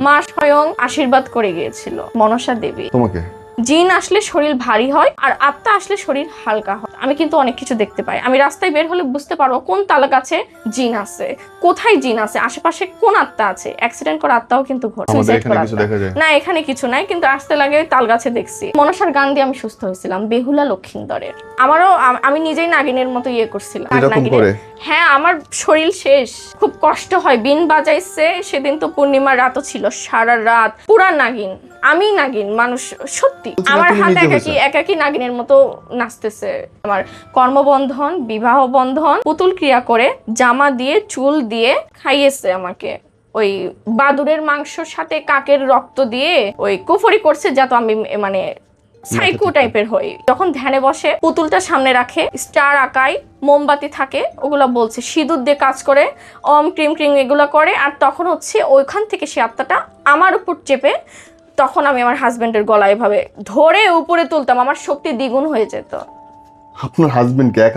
মা স্বয়ং আশীর্বাদ করে গিয়েছিল মনসা দেবী। তোমাকে জিন আসলে শরীর ভারী হয় আর আত্মা আসলে শরীর হালকা হয়। আমি কিন্তু অনেক কিছু দেখতে পাই। আমি রাস্তায় বের হলে বুঝতে পারবো কোন তালা গাছে জিন আছে, কোথায় জিন আছে, আশেপাশে কোন আত্মা আছে। অ্যাক্সিডেন্ট করা আত্মাও কিন্তু ঘটে। না এখানে কিছু নাই, কিন্তু আসতে লাগে তাল গাছে দেখছি। মনসার গান দিয়ে আমি সুস্থ হয়েছিলাম, বেহুলা লক্ষিন্দরের। আমি নিজেই নাগিনের মতো ইয়ে করছিলাম। হ্যাঁ, আমার শরীর শেষ, খুব কষ্ট হয়। বিন বাজাইছে সেদিন তো পূর্ণিমার রাতও ছিল, সারা রাত পুরা নাগিন। আমি নাগিন মানুষ সত্যি। আমার হাত একাকি নাগিনের মতো নাচতেছে। আমার কর্মবন্ধন, বিবাহ বন্ধন, পুতুল ক্রিয়া করে জামা দিয়ে চুল দিয়ে খাইয়েছে আমাকে। ওই বাদুরের মাংসর সাথে কাকের রক্ত দিয়ে ওই কুফরি করছে, যাতে আমি মানে সাইকো টাইপের হই। যখন ধ্যানে বসে পুতুলটা সামনে রাখে, স্টার আঁকায়, মোমবাতি থাকে, ওগুলা বলছে সিঁদুর দিয়ে কাজ করে, অম ক্রিম ক্রিম এগুলা করে। আর তখন হচ্ছে ওইখান থেকে সে আত্মাটা আমার উপর চেপে, তখন আমি আমার হাজবেন্ডের গলায় এভাবে ধরে উপরে তুলতাম, আমার শক্তি দ্বিগুণ হয়ে যেত। আপনার হাজবেন্ডকে এক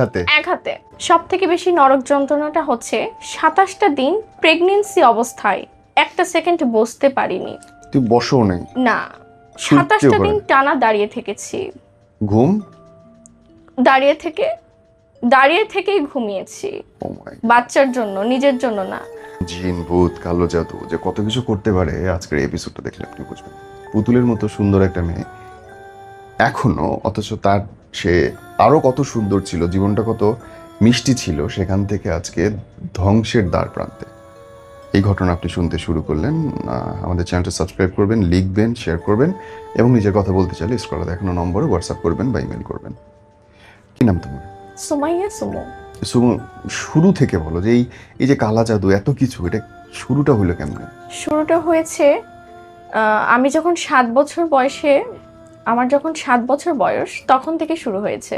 হাতে। সব থেকে বেশি নরক যন্ত্রণাটা হচ্ছে 27টা দিন প্রেগন্যান্সি অবস্থায় একটা সেকেন্ড বসতে পারিনি। তুই বসও নাই? না, 27টা দিন টানা দাঁড়িয়ে থেকেছি। ঘুম? দাঁড়িয়ে থেকেই ঘুমিয়েছি, বাচ্চার জন্য, নিজের জন্য না। জিন, ভূত, কালো জাদু যে কত কিছু করতে পারে, আজকের এপিসোডটা দেখলে আপনি বুঝবেন। পুতুলের মতো সুন্দর একটা মেয়ে এখনো, অথচ তার সে আরো কত সুন্দর ছিল, জীবনটা কত মিষ্টি ছিল, সেখান থেকে আজকে ধ্বংসের দ্বার প্রান্তে। এই ঘটনা আপনি শুনতে শুরু করলেন। আমাদের চ্যানেলটা সাবস্ক্রাইব করবেন, লিখবেন, শেয়ার করবেন এবং নিজের কথা বলতে চাইলে স্ক্রলে দেখানো নম্বরে হোয়াটসঅ্যাপ করবেন বা ইমেল করবেন। কি নাম তোমার? সুমাইয়া সুমো। সুমো, শুরু থেকে বলো যে এই যে কালা জাদু এত কিছু, এটা শুরুটা হলো কেমন? শুরুটা হয়েছে আমি যখন 7 বছর বয়সে, আমার যখন 7 বছর বয়স, তখন থেকে শুরু হয়েছে।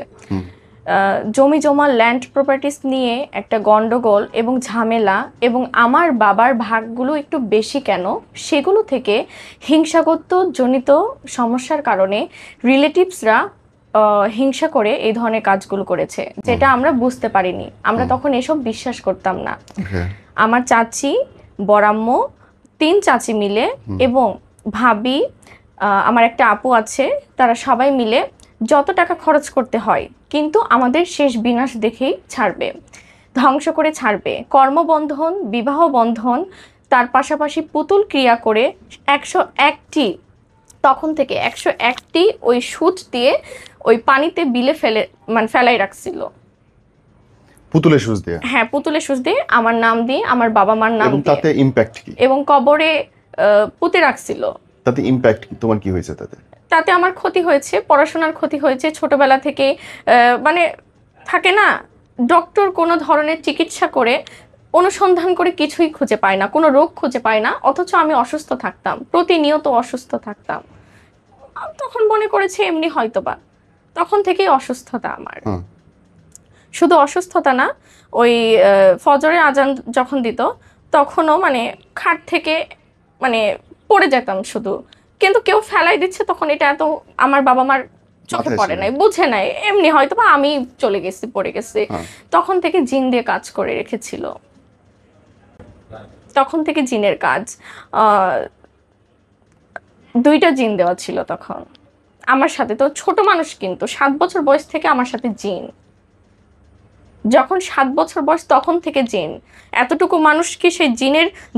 জমি জমা, ল্যান্ড প্রপার্টিস নিয়ে একটা গন্ডগোল এবং ঝামেলা, এবং আমার বাবার ভাগগুলো একটু বেশি কেন, সেগুলো থেকে হিংসাগত জনিত সমস্যার কারণে রিলেটিভসরা হিংসা করে এই ধরনের কাজগুলো করেছে, যেটা আমরা বুঝতে পারিনি। আমরা তখন এসব বিশ্বাস করতাম না। আমার চাচি, বড়াম্মু, 3 চাচি মিলে এবং ভাবি, আমার একটা আপু আছে, তারা সবাই মিলে যত টাকা খরচ করতে হয়, কিন্তু আমাদের শেষ বিনাশ দেখেই ছাড়বে, ধ্বংস করে ছাড়বে। কর্মবন্ধন, বিবাহ বন্ধন, তার পাশাপাশি পুতুল ক্রিয়া করে 101টি, তখন থেকে 101টি ওই সুচ দিয়ে ওই পানিতে বিলে ফেলাই রাখছিল। পুতুলের সুচ দিয়ে? হ্যাঁ, পুতুলের সুচ দিয়ে, আমার নাম দিয়ে, আমার বাবা মার নাম দিয়ে। তাতে ইমপ্যাক্ট কি? এবং কবরে পুঁতে রাখছিল। তাতে ইমপ্যাক্ট কি? তোমার কি হয়েছে তাতে? আমার ক্ষতি হয়েছে, পড়াশোনার ক্ষতি হয়েছে। ছোটবেলা থেকে মানে থাকে না, ডক্টর কোনো ধরনের চিকিৎসা করে, অনুসন্ধান করে কিছুই খুঁজে পায় না, কোনো রোগ খুঁজে পায় না, অথচ আমি অসুস্থ থাকতাম, প্রতিনিয়ত অসুস্থ থাকতাম। তখন মনে করেছে এমনি হয়তোবা, তখন থেকেই অসুস্থতা আমার। শুধু অসুস্থতা না, ওই ফজরের আজান যখন দিত, তখনও মানে খাট থেকে মানে পড়ে যেতাম শুধু, কিন্তু কেউ ফেলাই দিচ্ছে, তখন এটা এত আমার বাবা মার চোখে পড়ে নাই, বুঝে নাই, এমনি হয়তো বা আমি চলে গেছি, পড়ে গেছি। তখন থেকে জিন দিয়ে কাজ করে রেখেছিল, তখন থেকে জিনের কাজ। 2টা জিন দেওয়া ছিল তখন আমার সাথে। তো ছোট মানুষ, কিন্তু 7 বছর বয়স থেকে আমার সাথে জিন। যখন 7 বছর বয়স, তখন থেকে জিন। এতটুকু মানুষ কি, সেই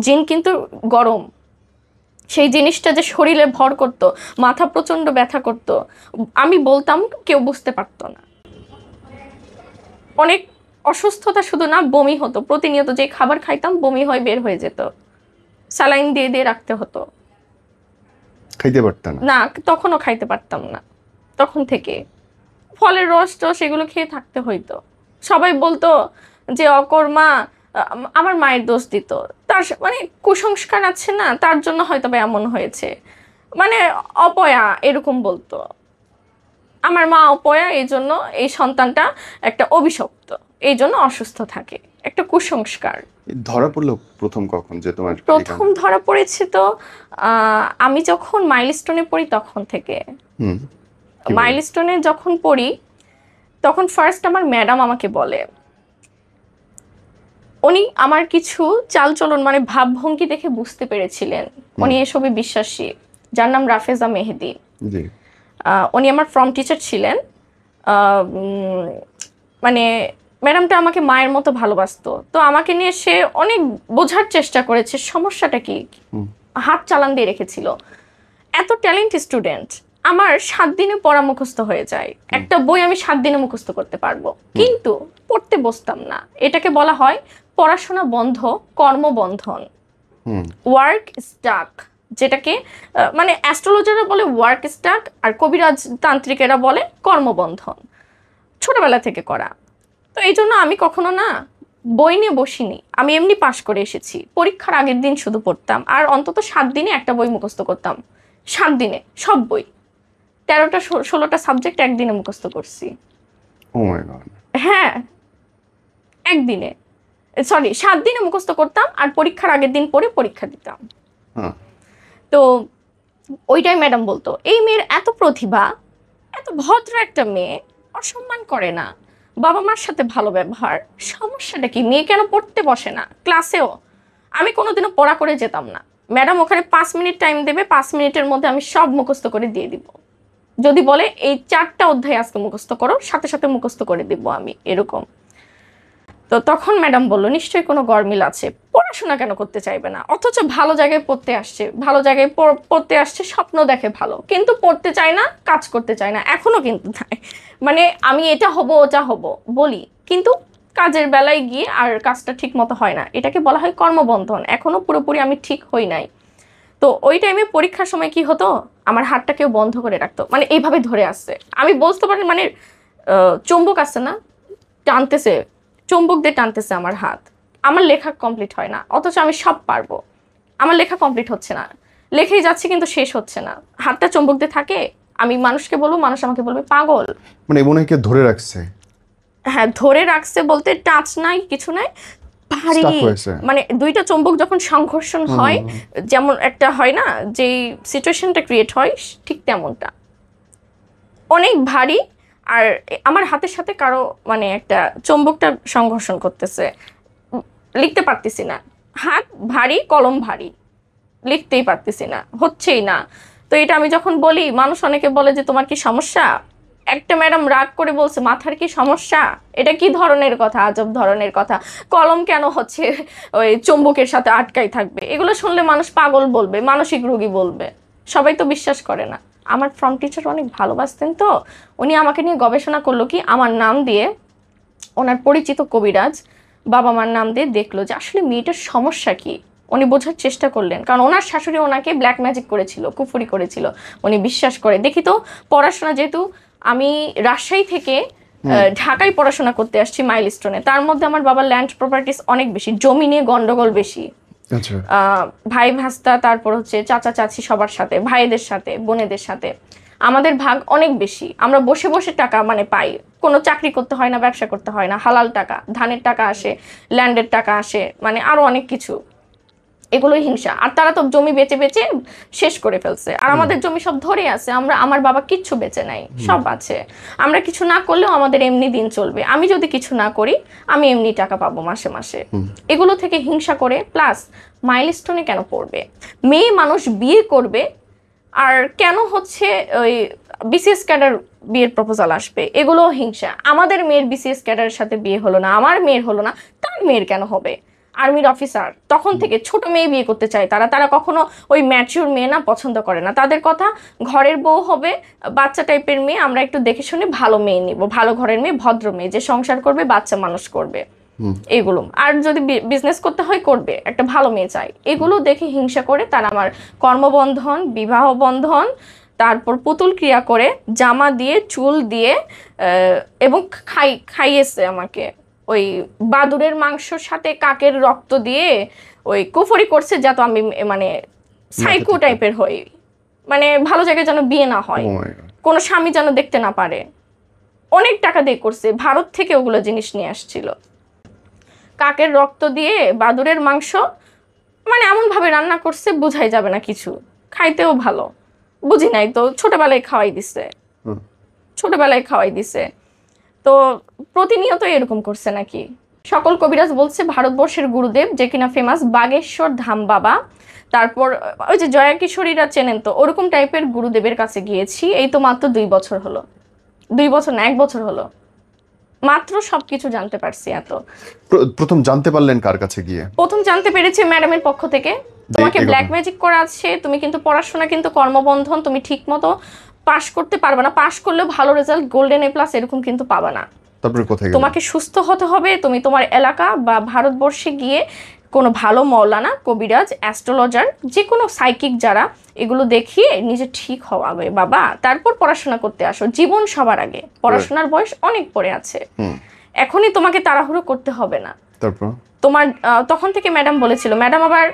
জিন কিন্তু গরম, সেই জিনিসটা যে শরীরে ভর করতো, মাথা প্রচন্ড ব্যথা করতো, আমি বলতাম, কেউ বুঝতে পারতো না। অনেক অসুস্থতা, শুধু না, বমি হতো প্রতিনিয়ত। যে খাবার খাইতাম বমি হয়ে বের হয়ে যেত, স্যালাইন দিয়ে দিয়ে রাখতে হতো। খাইতে পারতাম না, তখনও খাইতে পারতাম না। তখন থেকে ফলের রস টস এগুলো খেয়ে থাকতে হইতো। সবাই বলতো যে অকর্মা, আমার মায়ের দোষ দিত, তার মানে কুসংস্কার আছে না, তার জন্য হয়তো বা এমন হয়েছে, মানে অপয়া এরকম বলতো। আমার মা অপয়া, এই জন্য এই সন্তানটা একটা অভিশপ্ত, এই জন্য অসুস্থ থাকে, একটা কুসংস্কার। ধরা পড়লো প্রথম কখন যে তোমার? প্রথম ধরা পড়েছে তো আমি যখন মাইলস্টোনে পড়ি, তখন থেকে। মাইলস্টোনে যখন পড়ি, তখন ফার্স্ট আমার ম্যাডাম আমাকে বলে, উনি আমার কিছু চালচলন মানে ভাবভঙ্গি দেখে বুঝতে পেরেছিলেন উনি এসবে বিশ্বাসী, যার নাম রাফেজা মেহেদি। জি। উনি আমার ফর্ম টিচার ছিলেন। মানে ম্যাডামটা আমাকে মায়ের মতো ভালোবাসতো, তো আমাকে নিয়ে সে অনেক বোঝার চেষ্টা করেছে সমস্যাটা কি, হাত চালান দিয়ে রেখেছিল। এত ট্যালেন্ট স্টুডেন্ট, আমার 7 দিনে পড়া মুখস্থ হয়ে যায়, একটা বই আমি 7 দিনে মুখস্থ করতে পারবো, কিন্তু পড়তে বসতাম না। এটাকে বলা হয় পড়াশোনা বন্ধ, কর্মবন্ধন, ওয়ার্ক স্টাক, যেটাকে মানে অ্যাস্ট্রোলজাররা বলে ওয়ার্ক স্টাক, আর কবিরাজ তান্ত্রিকেরা বলে কর্মবন্ধন, ছোটবেলা থেকে করা। তো এই জন্য আমি কখনো না বই নিয়ে বসিনি, আমি এমনি পাশ করে এসেছি। পরীক্ষার আগের দিন শুধু পড়তাম, আর অন্তত 7 দিনে একটা বই মুখস্থ করতাম। 7 দিনে সব বই, 13টা 16টা সাবজেক্ট একদিনে মুখস্থ করছি। ও মাই গড। হ্যাঁ, একদিনে, সরি 7 দিনে মুখস্থ করতাম, আর পরীক্ষার আগের দিন পড়ে পরীক্ষা দিতাম। তো ওইটাই ম্যাডাম বলতো, এই মেয়ের এত প্রতিভা, এত ভদ্র একটা মেয়ে, অসম্মান করে না, বাবা মার সাথে ভালো ব্যবহার, সমস্যাটা কি, মেয়ে কেন পড়তে বসে না ক্লাসেও? আমি কোনোদিনও পড়া করে যেতাম না, ম্যাডাম ওখানে 5 মিনিট টাইম দেবে, 5 মিনিটের মধ্যে আমি সব মুখস্থ করে দিয়ে দিব। যদি বলে এই 4টা অধ্যায় আজকে মুখস্থ করো, সাথে সাথে মুখস্থ করে দিব আমি, এরকম। তো তখন ম্যাডাম বলল, নিশ্চয়ই কোনো গরমিল আছে, পড়াশোনা কেন করতে চাইবে না, অথচ ভালো জায়গায় পড়তে আসছে, ভালো জায়গায় পড়তে আসছে, স্বপ্ন দেখে ভালো, কিন্তু পড়তে চায় না, কাজ করতে চায় না, এখনো কিন্তু তাই। মানে আমি এটা হব ওটা হব বলি, কিন্তু কাজের বেলায় গিয়ে আর কাজটা ঠিক মতো হয় না, এটাকে বলা হয় কর্মবন্ধন। এখনো পুরোপুরি আমি ঠিক হই নাই। তো ওই টাইমে পরীক্ষার সময় কি হতো, আমার হাতটা কেউ বন্ধ করে রাখতো, মানে এইভাবে ধরে আসছে, আমি বুঝতে পারি মানে চুম্বক আছে না, টানতেছে, চুম্বক দিয়ে টানতেছে আমার হাত, আমার লেখা কমপ্লিট হয় না, অথচ আমি সব পারবো, আমার লেখা কমপ্লিট হচ্ছে না, লেখেই যাচ্ছে কিন্তু শেষ হচ্ছে না, হাতটা চুম্বক দিয়ে থাকে। আমি মানুষকে বলবো, মানুষ আমাকে বলবে পাগল। মানে মনে হয় কেউ ধরে রাখছে। হ্যাঁ, ধরে রাখছে বলতে টাচ নাই, কিছু নাই, ভারী, Stuck হয়েছে। মানে দুইটা চুম্বক যখন সংঘর্ষণ হয়, যেমন একটা হয় না যে সিচুয়েশনটা ক্রিয়েট হয়, ঠিক তেমনটা, অনেক ভারী। আর আমার হাতের সাথে কারো মানে একটা চুম্বকটা সংঘর্ষণ করতেছে, লিখতে পারতেছি না, হাত ভারী, কলম ভারী, লিখতেই পারতেছি না, হচ্ছেই না। তো এটা আমি যখন বলি, মানুষ অনেকে বলে যে তোমার কি সমস্যা। একটা ম্যাডাম রাগ করে বলছে, মাথার কি সমস্যা, এটা কি ধরনের কথা, আজব ধরনের কথা, কলম কেন হচ্ছে ওই চুম্বকের সাথে আটকাই থাকবে, এগুলো শুনলে মানুষ পাগল বলবে, মানসিক রোগী বলবে, সবাই তো বিশ্বাস করে না। আমার ফর্ম টিচার অনেক ভালোবাসতেন, তো উনি আমাকে নিয়ে গবেষণা করলো কি, আমার নাম দিয়ে, ওনার পরিচিত কবিরাজ বাবা মার নাম দিয়ে দেখলো যে আসলে মেয়েটার সমস্যা কি। উনি বোঝার চেষ্টা করলেন, কারণ ওনার শাশুড়ি ওনাকে ব্ল্যাক ম্যাজিক করেছিল, কুফুরি করেছিল, উনি বিশ্বাস করে। দেখি তো পড়াশোনা, যেহেতু আমি রাজশাহী থেকে ঢাকায় পড়াশোনা করতে আসছি মাইলস্টোনে, তার মধ্যে আমার বাবার ল্যান্ড প্রপার্টিস অনেক বেশি, জমি নিয়ে গন্ডগোল বেশি, ভাই ভাস্তা, তারপর হচ্ছে চাচা চাচি, সবার সাথে, ভাইদের সাথে, বোনেদের সাথে আমাদের ভাগ অনেক বেশি। আমরা বসে বসে টাকা মানে পাই, কোনো চাকরি করতে হয় না, ব্যবসা করতে হয় না, হালাল টাকা, ধানের টাকা আসে, ল্যান্ডের টাকা আসে, মানে আরো অনেক কিছু। এগুলোই হিংসা। আর তারা তো জমি বেচে বেচে শেষ করে ফেলছে, আর আমাদের জমি সব ধরে আছে, আমার বাবা কিচ্ছু বেচে নাই, সব আছে। আমরা কিছু না করলেও আমাদের এমনি দিন চলবে, আমি যদি কিছু না করি আমি এমনি টাকা পাবো মাসে মাসে। এগুলো থেকে হিংসা করে, প্লাস মাইলস্টোনে কেন পড়বে, মেয়ে মানুষ বিয়ে করবে, আর কেন হচ্ছে ওই বিসিএস ক্যাডার বিয়ের প্রপোজাল আসবে, এগুলো হিংসা। আমাদের মেয়ের বিসিএস ক্যাডারের সাথে বিয়ে হলো না, আমার মেয়ের হলো না, তার মেয়ের কেন হবে, আর্মির অফিসার, তখন থেকে ছোট মেয়ে বিয়ে করতে চায় তারা কখনো ওই ম্যাচিউর মেয়ে না পছন্দ করে না। তাদের কথা ঘরের বউ হবে, বাচ্চা টাইপের মেয়ে, আমরা একটু দেখে শুনে ভালো মেয়ে নিব, ভালো ঘরের মেয়ে, ভদ্র মেয়ে, যে সংসার করবে, বাচ্চা মানুষ করবে, এগুলো। আর যদি বিজনেস করতে হয় করবে, একটা ভালো মেয়ে চাই। এগুলো দেখে হিংসা করে তারা আমার কর্মবন্ধন, বিবাহ বন্ধন, তারপর পুতুল ক্রিয়া করে, জামা দিয়ে, চুল দিয়ে, এবং খাইয়েছে আমাকে ওই বাদুড়ের মাংসর সাথে কাকের রক্ত দিয়ে, ওই কুফরি করছে, যাতে আমি মানে সাইকো টাইপের হই, মানে ভালো জায়গায় যেন বিয়ে না হয়, কোনো স্বামী যেন দেখতে না পারে। অনেক টাকা দিয়ে করছে, ভারত থেকে ওগুলো জিনিস নিয়ে আসছিল, কাকের রক্ত দিয়ে বাদুড়ের মাংস, মানে এমন ভাবে রান্না করছে বোঝাই যাবে না কিছু, খাইতেও ভালো, বুঝি নাই তো, ছোটবেলায় খাওয়াই দিছে। তো প্রতিনিয়ত এরকম করছে নাকি, সকল কবিরাজ বলছে ভারতবর্ষের গুরুদেব যে কিনা ফেমাস বাগেশ্বর ধাম বাবা, তারপর ওই যে জয়া কিশোরীরা চেনেন তো, ওরকম টাইপের গুরুদেবের কাছে গিয়েছি। এই তো মাত্র 2 বছর হলো, 2 বছর না 1 বছর হলো মাত্র সবকিছু জানতে পারছি। এত প্রথম জানতে পারলেন কার কাছে গিয়ে? প্রথম জানতে পেরেছি ম্যাডামের পক্ষ থেকে, তোমাকে ব্ল্যাক ম্যাজিক করা আছে, তুমি কিন্তু পড়াশোনা কিন্তু কর্মবন্ধন, তুমি ঠিক মতো পাশ করতে পারবে না, পাশ করলেও ভালো রেজাল্ট গোল্ডেন এ প্লাস এরকম কিন্তু পাবে না। তারপরে কোথায় গেলেন? তোমাকে সুস্থ হতে হবে, তুমি তোমার এলাকা বা ভারতবর্ষে গিয়ে কোনো ভালো মৌলানা, কবিরাজ, অ্যাস্ট্রোলজার, যে কোনো সাইকিক যারা, এগুলো দেখিয়ে নিজে ঠিক হওয়াবে বাবা, তারপর পড়াশোনা করতে আসো। জীবন সবার আগে, পড়াশোনার বয়স অনেক পরে আছে, এখনই তোমাকে তাড়াহুড়ো করতে হবে না। তারপর তোমার তখন থেকে ম্যাডাম বলেছিল, ম্যাডাম আবার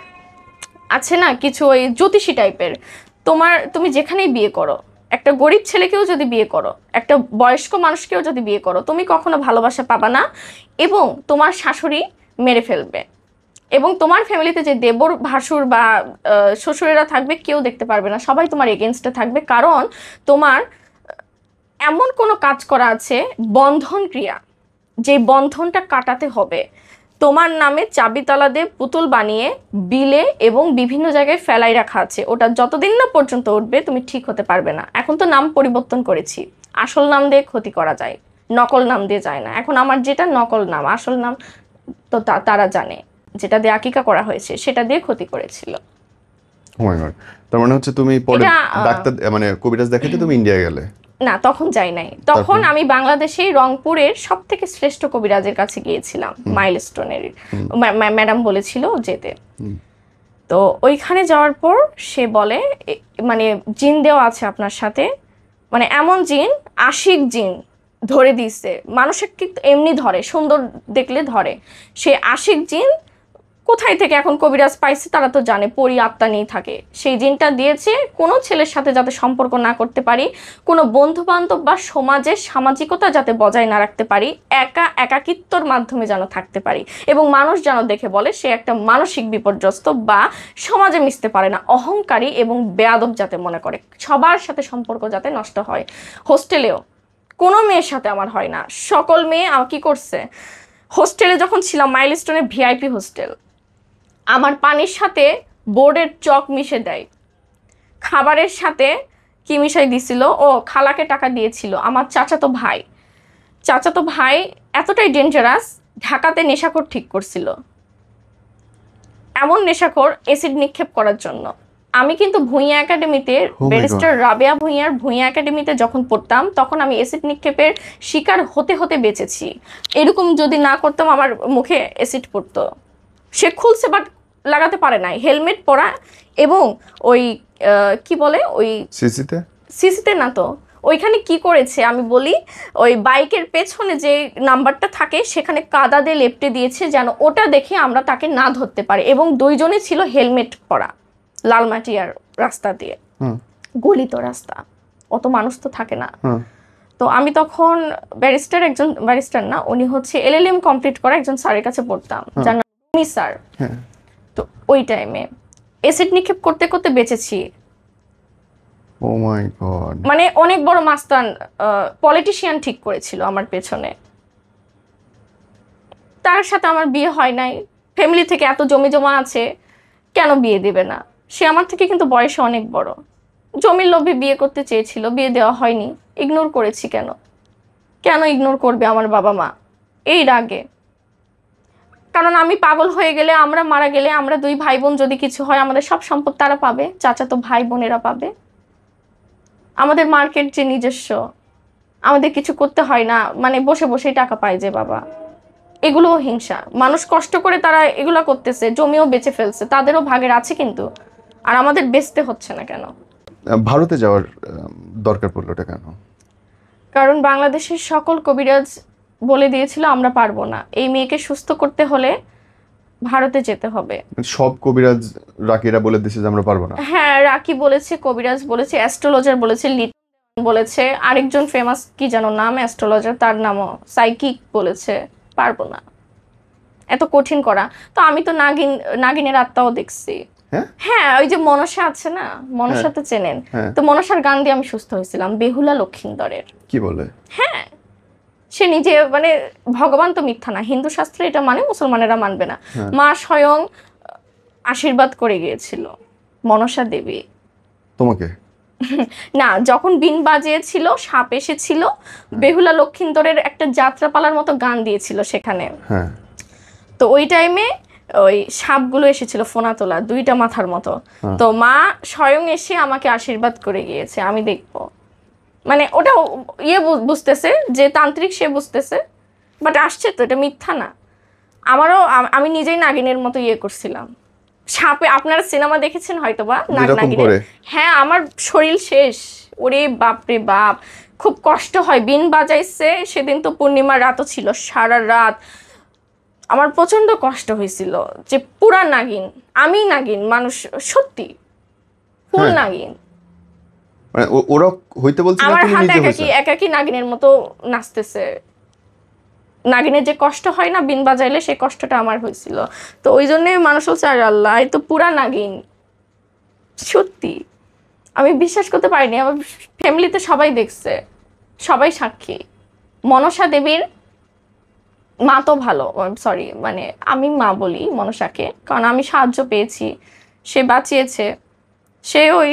আছে না কিছু ওই জ্যোতিষী টাইপের, তুমি যেখানেই বিয়ে করো, একটা গরিব ছেলেকেও যদি বিয়ে করো, একটা বয়স্ক মানুষকেও যদি বিয়ে করো, তুমি কখনো ভালোবাসা পাবা না, এবং তোমার শাশুড়ি মেরে ফেলবে, এবং তোমার ফ্যামিলিতে যে দেবর ভাসুর বা শ্বশুরেরা থাকবে কেউ দেখতে পারবে না, সবাই তোমার এগেনস্টে থাকবে, কারণ তোমার এমন কোনো কাজ করা আছে, বন্ধন ক্রিয়া, যে বন্ধনটা কাটাতে হবে। তোমার নামে চাবি তালা দিয়ে পুতুল বানিয়ে বিলে এবং বিভিন্ন জায়গায় ফেলাই রাখা আছে, ওটা যতদিন না পর্যন্ত উঠবে তুমি ঠিক হতে পারবে না। এখন তো নাম পরিবর্তন করেছি, আসল নাম দিয়ে ক্ষতি করা যায়, নকল নাম দিয়ে যায় না। এখন আমার যেটা নকল নাম, আসল নাম তো তারা জানে, যেটা দিয়ে আকিকা করা হয়েছে সেটা দিয়ে ক্ষতি করেছিল। ও মাই গড, তার মানে হচ্ছে তুমি পরে ডাক্তার মানে কবিরাজ দেখাতে তুমি ইন্ডিয়া গেলে? না, তখন যাই নাই, তখন আমি বাংলাদেশেই রংপুরের সব থেকে শ্রেষ্ঠ কবিরাজের কাছে গিয়েছিলাম, মাইলস্টোনের ম্যাডাম বলেছিল যেতে। তো ওইখানে যাওয়ার পর সে বলে মানে জিন দেওয়া আছে আপনার সাথে, মানে এমন জিন, আশিক জিন ধরে দিয়েছে, মানুষের কিন্তু এমনি ধরে, সুন্দর দেখলে ধরে, সে আশিক জিন কোথায় থেকে এখন কবিরাজ পাইছে তারা তো জানে, পরি আত্মা নিয়ে থাকে, সেই জিনটা দিয়েছে কোনো ছেলের সাথে যাতে সম্পর্ক না করতে পারি, কোনো বন্ধু বান্ধব বা সমাজের সামাজিকতা যাতে বজায় না রাখতে পারি, একাকিত্বর মাধ্যমে যেন থাকতে পারি, এবং মানুষ যেন দেখে বলে সে একটা মানসিক বিপর্যস্ত বা সমাজে মিশতে পারে না, অহংকারী এবং বেয়াদব যাতে মনে করে, সবার সাথে সম্পর্ক যাতে নষ্ট হয়। হোস্টেলেও কোনো মেয়ের সাথে আমার হয় না, সকল মেয়ে কি করছে, হোস্টেলে যখন ছিলাম মাইলস্টোনে ভিআইপি হোস্টেল, আমার পানির সাথে বোর্ডের চক মিশে দেয়, খাবারের সাথে কি মিশাই দিছিল, ও খালাকে টাকা দিয়েছিল আমার চাচাতো ভাই এতটাই ডেঞ্জারাস, ঢাকাতে নেশাখোর ঠিক করছিল, এমন নেশাখোর অ্যাসিড নিক্ষেপ করার জন্য। আমি কিন্তু ভূঁইয়া একাডেমিতে, ব্যারিস্টার রাবেয়া ভূঁইয়ার ভূঁইয়া একাডেমিতে যখন পড়তাম, তখন আমি অ্যাসিড নিক্ষেপের শিকার হতে হতে বেঁচেছি। এরকম যদি না করতাম আমার মুখে অ্যাসিড পড়তো। সে খুলছে বাট লাগাতে পারে নাই, হেলমেট পরা, এবং ওই কি বলে ওই সিসিতে না তো, ওইখানে কি করেছে আমি বলি, ওই বাইকের পেছনে যে নাম্বারটা থাকে সেখানে কাদা দিয়ে লেপটে দিয়েছে যেন ওটা দেখে আমরা তাকে না ধরতে পারি, এবং 2 জনই ছিল হেলমেট পরা, লালমাটিয়ার রাস্তা দিয়ে, গলিত রাস্তা, অত মানুষ তো থাকে না। তো আমি তখন ব্যারিস্টার না, উনি হচ্ছে LLM কমপ্লিট করা একজন স্যারের কাছে পড়তাম, যার নাম স্যার। তো ওই টাইমে অ্যাসিড নিক্ষেপ করতে করতে বেঁচেছি। ও মাই গড, মানে অনেক বড় মাস্তান পলিটিশিয়ান ঠিক করেছিল আমার পেছনে, তার সাথে আমার বিয়ে হয় নাই, ফ্যামিলি থেকে এত জমি জমা আছে, কেন বিয়ে দেবে না, সে আমার থেকে কিন্তু বয়সে অনেক বড়, জমির লোভে বিয়ে করতে চেয়েছিল, বিয়ে দেওয়া হয়নি, ইগনোর করেছি। কেন ইগনোর করবে আমার বাবা মা এই রাগে, কারণ আমি পাগল হয়ে গেলে, আমরা মারা গেলে, আমরা 2 ভাই বোন যদি কিছু হয়, আমাদের সব সম্পদ তারা পাবে, চাচাতো ভাই বোনেরা পাবে, আমাদের মার্কেট যে নিজস্ব, আমাদের কিছু করতে হয় না, মানে বসে বসেই টাকা পায় যে বাবা, এগুলোও হিংসা। মানুষ কষ্ট করে তারা এগুলো করতেছে, জমিও বেচে ফেলছে, তাদেরও ভাগের আছে কিন্তু, আর আমাদের বেচতে হচ্ছে না কেন? ভারতে যাওয়ার দরকার পড়লোটা কেন? কারণ বাংলাদেশের সকল কবিরাজ বলে দিয়েছিল আমরা পারবো না, এই মেয়েকে সুস্থ করতে হলে ভারতে যেতে হবে। সব কবিরাজ রাকিরা বলে দিয়েছে যে আমরা পারবো না? হ্যাঁ, রাকি বলেছে, কবিরাজ বলেছে, অ্যাস্ট্রোলজার বলেছে, বলেছে, আরেকজন ফেমাস কি যেন নাম অ্যাস্ট্রোলজার, তার নামও সাইকিক বলেছে, পারবো না, এত কঠিন করা। তো আমি তো নাগিনের আত্মাও দেখছি। হ্যাঁ, ওই যে মনসা আছে না, মনসা তো চেনেন তো, মনসার গান দিয়ে আমি সুস্থ হয়েছিলাম, বেহুলা লক্ষিন্দরের। কি বলে? হ্যাঁ, সে নিজে মানে ভগবান তো মিথ্যা না, হিন্দু শাস্ত্রে এটা মানে মুসলমানেরা মানবে না। মা স্বয়ং আশীর্বাদ করে গিয়েছিল মনসা দেবী তোমাকে। না, যখন বিন বাজিয়েছিল, সাপ এসেছিল, বেহুলা লক্ষিন্দরের একটা যাত্রাপালার মতো গান দিয়েছিল সেখানে। হ্যাঁ, তো ওই টাইমে ওই সাপগুলো এসেছিল ফোনা তোলা, 2টা মাথার মতো। তো মা স্বয়ং এসে আমাকে আশীর্বাদ করে গিয়েছে, আমি দেখবো। মানে ওটা বুঝতেছে যে তান্ত্রিক, সে বুঝতেছে, বাট আসছে তো, এটা মিথ্যা না। আমারও আমি নিজেই নাগিনের মতো করছিলাম। সাপে, আপনারা সিনেমা দেখেছেন হয়তো বা নাগিনের। হ্যাঁ, আমার শরীর শেষ, ওরে বাপ রে বাপ, খুব কষ্ট হয়। বিন বাজাইছে সেদিন, তো পূর্ণিমার রাতও ছিল, সারা রাত আমার প্রচন্ড কষ্ট হয়েছিল। যে পুরা নাগিন, আমি নাগিন, মানুষ সত্যি ফুল নাগিন। মানে ওরা হইতে বলছে না, আমার তুমি হাত নিজে একাকি একাকি নাগিনের মতো নাচতেছে। নাগিনের যে কষ্ট হয় না বিন বাজাইলে, সেই কষ্টটা আমার হয়েছিল। তো ওই জন্যে মানুষ বলছে আরে আল্লাহ, এই তো পুরা নাগিন। সত্যি আমি বিশ্বাস করতে পারিনি। আমার ফ্যামিলিতে সবাই দেখছে, সবাই সাক্ষী। মনসা দেবীর মা তো ভালো, সরি মানে আমি মা বলি মনসাকে, কারণ আমি সাহায্য পেয়েছি, সে বাঁচিয়েছে। সে ওই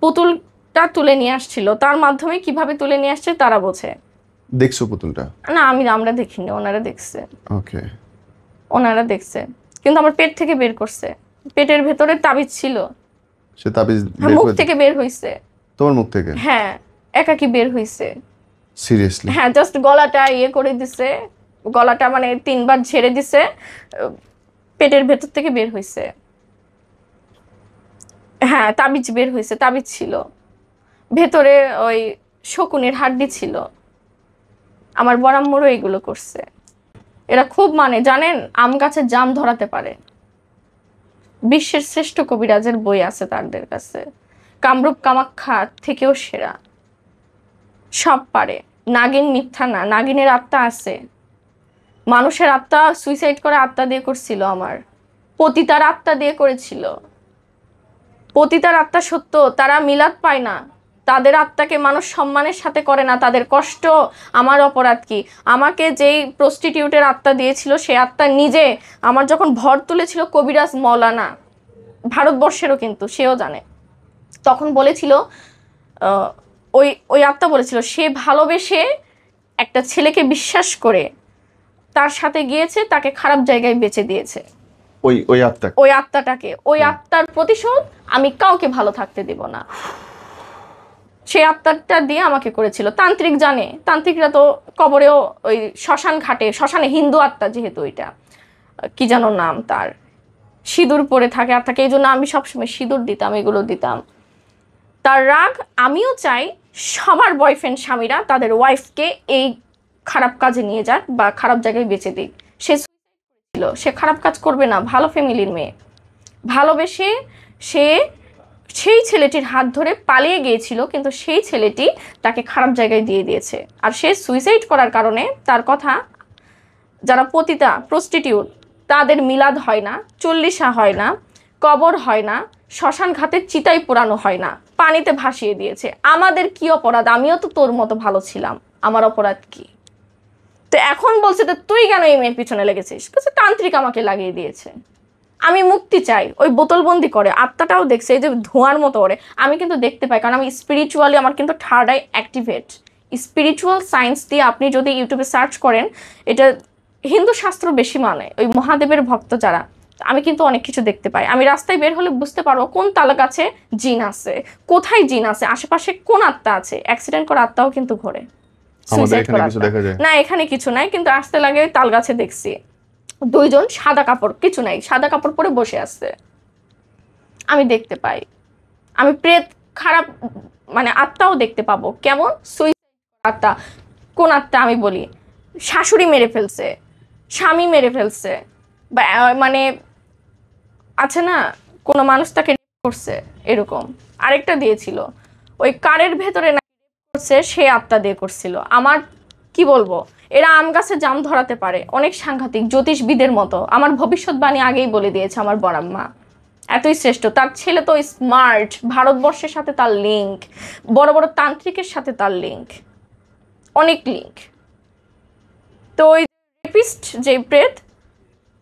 পুতুলটা তুলে নিয়ে আসছিল, তার মাধ্যমে কিভাবে তুলে নিয়ে আসছে তারা বোঝে। দেখছো পুতুলটা? না, আমরা দেখিনি, ওনারা দেখছে। ওকে, ওনারা দেখছে, কিন্তু আমার পেট থেকে বের করছে। পেটের ভেতরে তাবিজ ছিল, সে তাবিজ মুখ থেকে বের হইছে। তোমার মুখ থেকে? হ্যাঁ, একাকি বের হইছে। সিরিয়াসলি? হ্যাঁ, জাস্ট গলাটা করে দিছে, গলাটা মানে 3বার ঝেড়ে দিছে, পেটের ভেতর থেকে বের হইছে। হ্যাঁ, তাবিজ বের হইছে, তাবিজ ছিল ভেতরে, ওই শকুনের হাড্ডি ছিল। আমার বড়াম্মুরও এইগুলো করছে। এরা খুব মানে জানেন, আম গাছে জাম ধরাতে পারে। বিশ্বের শ্রেষ্ঠ কবিরাজের বই আছে তাদের কাছে, কামরূপ কামাখ্যা থেকেও সেরা, সব পারে। নাগিন মিথ্যা না, নাগিনের আত্মা আছে। মানুষের আত্মা সুইসাইড করে আত্মা দিয়ে করছিল, আমার পতিতার আত্মা দিয়ে করেছিল। পতিতার আত্মা সত্য, তারা মিলাদ পায় না, তাদের আত্মাকে মানুষ সম্মানের সাথে করে না, তাদের কষ্ট। আমার অপরাধ কি? আমাকে যেই প্রস্টিটিউটের আত্মা দিয়েছিল, সে আত্মা নিজে আমার যখন ভর তুলেছিল, কবিরাজ মৌলানা, ভারতবর্ষেরও কিন্তু, সেও জানে, তখন বলেছিল, ওই আত্মা বলেছিল সে ভালোবেসে একটা ছেলেকে বিশ্বাস করে তার সাথে গিয়েছে, তাকে খারাপ জায়গায় বেচে দিয়েছে। ওই আত্মাটাকে, ওই আত্মার প্রতিশোধ আমি কাউকে ভালো থাকতে দিব না। সেই আত্মাটা দিয়ে আমাকে করেছিল। তান্ত্রিক জানে, তান্ত্রিকরা তো কবরেও ওই শ্মশান ঘাটে, শ্মশানে হিন্দু আত্মা যেহেতু, ওইটা কি যেন নাম তার, সিঁদুর পরে থাকে আত্মাকে, এই জন্য আমি সবসময় সিঁদুর দিতাম, এগুলো দিতাম। তার রাগ, আমিও চাই সবার বয়ফ্রেন্ড স্বামীরা তাদের ওয়াইফকে এই খারাপ কাজে নিয়ে যাক বা খারাপ জায়গায় বেঁচে দিক। সে ছিল, সে খারাপ কাজ করবে না, ভালো ফ্যামিলির মেয়ে, ভালোবেসে সে সেই ছেলেটির হাত ধরে পালিয়ে গিয়েছিল, কিন্তু সেই ছেলেটি তাকে খারাপ জায়গায় দিয়ে দিয়েছে। আর সে সুইসাইড করার কারণে, তার কথা, যারা পতিতা প্রস্টিটিউট, তাদের মিলাদ হয় না, চল্লিশা হয় না, কবর হয় না, শ্মশান ঘাটে চিতাই পোড়ানো হয় না, পানিতে ভাসিয়ে দিয়েছে। আমাদের কি অপরাধ? আমিও তো তোর মতো ভালো ছিলাম, আমার অপরাধ কি? তো এখন বলছে তো তুই কেন এই মেয়ের পিছনে লেগেছিস? তান্ত্রিক আমাকে লাগিয়ে দিয়েছে, আমি মুক্তি চাই। ওই বোতলবন্দি করে, আত্মাটাও দেখছে, এই যে ধোঁয়ার মতো ওরে, আমি কিন্তু দেখতে পাই, কারণ আমি স্পিরিচুয়ালি, আমার কিন্তু third eye activate. Spiritual science দিয়ে আপনি যদি ইউটিউবে সার্চ করেন, এটা হিন্দু শাস্ত্র বেশি মানে, ওই মহাদেবের ভক্ত যারা, আমি কিন্তু অনেক কিছু দেখতে পাই। আমি রাস্তায় বের হলে বুঝতে পারবো কোন তালা গাছে জিন আছে, কোথায় জিন আছে, আশেপাশে কোন আত্মা আছে। অ্যাক্সিডেন্ট করা আত্মাও কিন্তু ঘোরে, না এখানে কিছু নাই, কিন্তু আসতে লাগে তাল গাছে দেখছি 2 জন সাদা কাপড়, কিছু নাই, সাদা কাপড় পরে বসে আছে, আমি দেখতে পাই। আমি প্রেত, খারাপ মানে আত্মাও দেখতে পাবো। কেমন? সুইসাইড আত্মা। কোন আত্মা? আমি বলি, শাশুড়ি মেরে ফেলছে, স্বামী মেরে ফেলছে, বা মানে আছে না, কোনো মানুষ তাকে করছে, এরকম। আরেকটা দিয়েছিল, ওই কারের ভেতরে না করছে, সে আত্মা দিয়ে করছিল। আমার কি বলবো, এরা আম গাছে জাম ধরাতে পারে, অনেক সাংঘাতিক, জ্যোতিষবিদের মতো। আমার ভবিষ্যৎবাণী আগেই বলে দিয়েছে আমার বড়াম্মা, এতই শ্রেষ্ঠ। তার ছেলে তো স্মার্ট, ভারতবর্ষের সাথে তার লিঙ্ক, বড় বড় তান্ত্রিকের সাথে তার লিঙ্ক, অনেক লিঙ্ক। তো ওই রেপিস্ট যে প্রেত,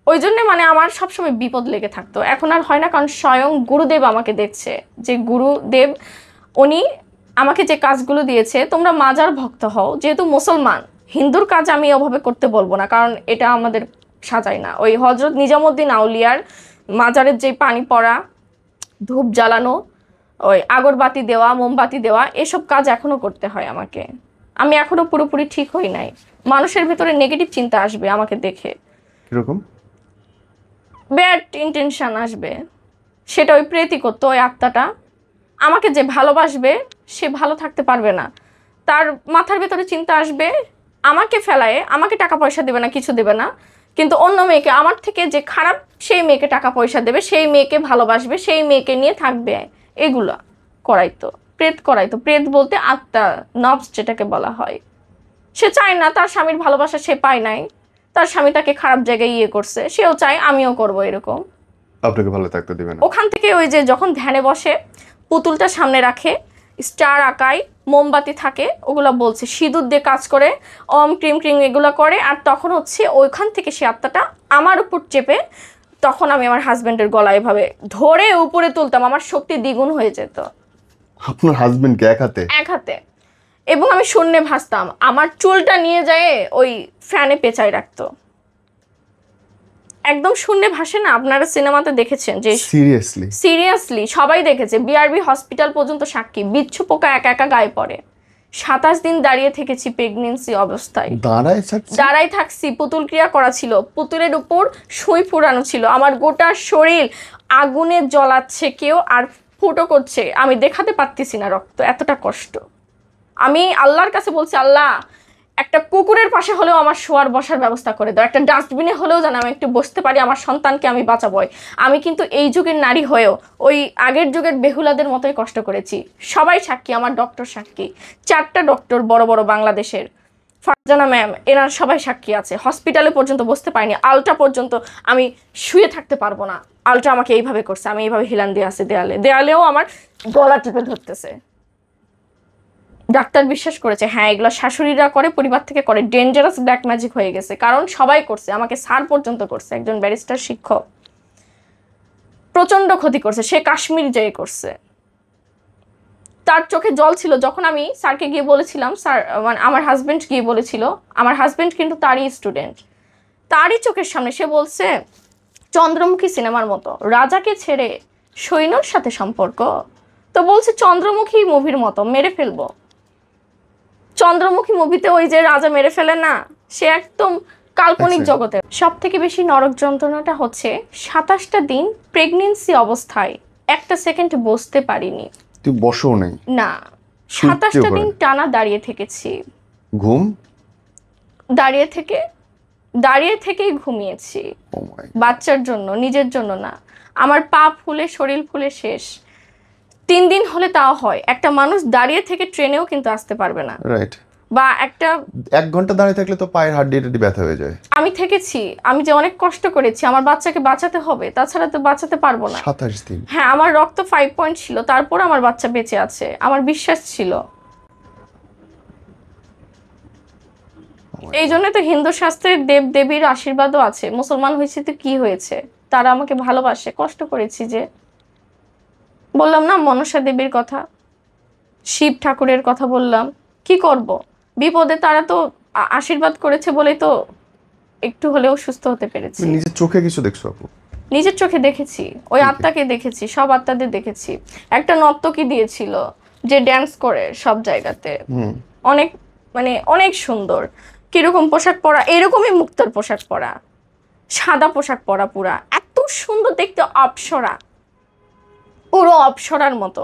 ওই জন্য মানে আমার সবসময় বিপদ লেগে থাকতো। এখন আর হয় না, কারণ স্বয়ং গুরুদেব আমাকে দেখছে, যে গুরুদেব উনি আমাকে যে কাজগুলো দিয়েছে, তোমরা মাজার ভক্ত হও, যেহেতু মুসলমান, হিন্দুর কাজ আমি ওভাবে করতে বলবো না, কারণ এটা আমাদের সাজায় না। ওই হজরত নিজামুদ্দিন আউলিয়ার মাজারের যে পানি পড়া, ধূপ জ্বালানো, ওই আগরবাতি দেওয়া, মোমবাতি দেওয়া, এসব কাজ এখনো করতে হয় আমাকে। আমি এখনো পুরোপুরি ঠিক হই নাই। মানুষের ভেতরে নেগেটিভ চিন্তা আসবে আমাকে দেখে, কিরকম? ব্যাড ইন্টেনশন আসবে। সেটা ওই প্রেতই করতো, ওই আত্মাটা। আমাকে যে ভালোবাসবে সে ভালো থাকতে পারবে না, তার মাথার ভেতরে চিন্তা আসবে আমাকে ফেলায়, আমাকে টাকা পয়সা দেবে না, কিছু দেবে না, কিন্তু অন্য মেয়েকে, আমার থেকে যে খারাপ সেই মেয়েকে টাকা পয়সা দেবে, সেই মেয়েকে ভালোবাসবে, সেই মেয়েকে নিয়ে থাকবে। এগুলো করাইতো, প্রেত করাইতো। প্রেত বলতে আত্মা, নবস যেটাকে বলা হয়। সে চায় না, তার স্বামীর ভালোবাসা সে পায় নাই, তার স্বামী তাকে খারাপ জায়গায় করছে, সেও চায় আমিও করব এরকম। আপনাকে ভালো থাকতে দিবে না। ওখান থেকে ওই যে যখন ধ্যানে বসে, পুতুলটা সামনে রাখে, স্টার আঁকায়, মোমবাতি থাকে, ওগুলো বলছে, সিঁদুর দিয়ে কাজ করে, অম ক্রিম ক্রিম এগুলো করে। আর তখন হচ্ছে ওইখান থেকে সে আত্মাটা আমার উপর চেপে, তখন আমি আমার হাজবেন্ডের গলায় এভাবে ধরে উপরে তুলতাম, আমার শক্তি দ্বিগুণ হয়ে যেত। আপনার হাজবেন্ডকে এক হাতে? এক হাতে। এবং আমি শূন্যে ভাসতাম, আমার চুলটা নিয়ে যায় ওই ফ্যানে পেঁচায় রাখতো। একদম শূন্যে ভাসে না, আপনারা সিনেমাতে দেখেছেন যে, সিরিয়াসলি সবাই দেখেছে, বিআরবি হসপিটাল পর্যন্ত সাক্ষী। বিচ্ছু পোকা একা একা গায়ে পড়ে। 27 দিন দাঁড়িয়ে থেকেছি প্রেগনেন্সি অবস্থায়, দাঁড়াই থাকছি। পুতুল ক্রিয়া করা ছিল, পুতুলের উপর সুই ফুরানো ছিল, আমার গোটা শরীর আগুনে জ্বলাচ্ছে কেউ, আর ফুটো করছে, আমি দেখাতে পারতেছি না রক্ত, এতটা কষ্ট। আমি আল্লাহর কাছে বলছি, আল্লাহ একটা কুকুরের পাশে হলেও আমার শোয়ার বসার ব্যবস্থা করে দাও, একটা ডাস্টবিনে হলেও যেন আমি একটু বসতে পারি, আমার সন্তানকে আমি বাঁচাবো। আমি কিন্তু এই যুগের নারী হয়েও ওই আগের যুগের বেহুলাদের মতোই কষ্ট করেছি। সবাই সাক্ষী, আমার ডক্টর সাক্ষী, 4টা ডক্টর বড় বড় বাংলাদেশের, ফারজানা ম্যাম, এনার সবাই সাক্ষী আছে। হসপিটালে পর্যন্ত বসতে পারিনি, আলট্রা পর্যন্ত আমি শুয়ে থাকতে পারবো না, আলট্রা আমাকে এইভাবে করছে, আমি এইভাবে হিলান দিয়ে আছে দেয়ালেও আমার গলা টিপে ধরতেছে। ডাক্তার বিশ্বাস করেছে, হ্যাঁ এগুলো শাশুড়িরা করে, পরিবার থেকে করে, ডেঞ্জারাস ব্ল্যাক ম্যাজিক হয়ে গেছে, কারণ সবাই করছে, আমাকে স্যার পর্যন্ত করছে, একজন ব্যারিস্টার শিক্ষক প্রচন্ড ক্ষতি করছে, সে কাশ্মীর যেয়ে করছে। তার চোখে জল ছিল যখন আমি স্যারকে গিয়ে বলেছিলাম, স্যার মানে আমার হাজবেন্ড গিয়ে বলেছিল, আমার হাজবেন্ড কিন্তু তারই স্টুডেন্ট, তারই চোখের সামনে সে বলছে চন্দ্রমুখী সিনেমার মতো, রাজাকে ছেড়ে সৈন্যর সাথে সম্পর্ক। তো বলছে চন্দ্রমুখী মুভির মতো, মেরে ফেলবো। চন্দ্রমুখী মুভিতে ওই যে রাজা মেরে ফেলে না, সে একদম কাল্পনিক জগতের। সব থেকে বেশি নরক যন্ত্রণাটা হচ্ছে 27টা দিন প্রেগনেন্সি অবস্থায় একটা সেকেন্ড বসতে পারিনি। তুই বসও নেই? না, 27টা দিন টানা দাঁড়িয়ে থেকেছি। ঘুম? দাঁড়িয়ে থেকেই ঘুমিয়েছি, বাচ্চার জন্য, নিজের জন্য না। আমার পা ফুলে শরীর ফুলে শেষ। 3 দিন হলে তাও হয়, একটা মানুষ দাঁড়িয়ে থেকে ট্রেনেও কিন্তু আসতে পারবে না, রাইট? বা একটা 1 ঘন্টা দাঁড়িয়ে থাকলে তো পায়ের হাড্ডি ব্যথা হয়ে যায়। আমি থেকেছি, আমি যে অনেক কষ্ট করেছি, আমার বাচ্চাকে বাঁচাতে হবে, তাছাড়া তো বাঁচাতে পারবো না। 27 দিন? হ্যাঁ, আমার রক্ত 5 পয়েন্ট ছিল, তারপর আমার বাচ্চা বেঁচে আছে, আমার বিশ্বাস ছিল। এই জন্য তো হিন্দু শাস্ত্রের দেব দেবীর আশীর্বাদও আছে। মুসলমান হয়েছে তো কি হয়েছে, তারা আমাকে ভালোবাসে। কষ্ট করেছি যে, বললাম না মনসা দেবীর কথা, শিব ঠাকুরের কথা বললাম, কি করব, বিপদে তারা তো আশীর্বাদ করেছে বলেই তো একটু হলেও সুস্থ হতে পেরেছি। নিজের চোখে কিছু দেখছো আপু? নিজের চোখে দেখেছি, ওই আত্মাকে দেখেছি, সব আত্মাদের দেখেছি। একটা নর্তকী দিয়েছিল যে ড্যান্স করে সব জায়গাতে, অনেক মানে অনেক সুন্দর, কিরকম পোশাক পরা, এরকমই মুক্তার পোশাক পরা, সাদা পোশাক পরা, পুরা এত সুন্দর দেখতে, অপ্সরা, পুরো অপ্সরার মতো,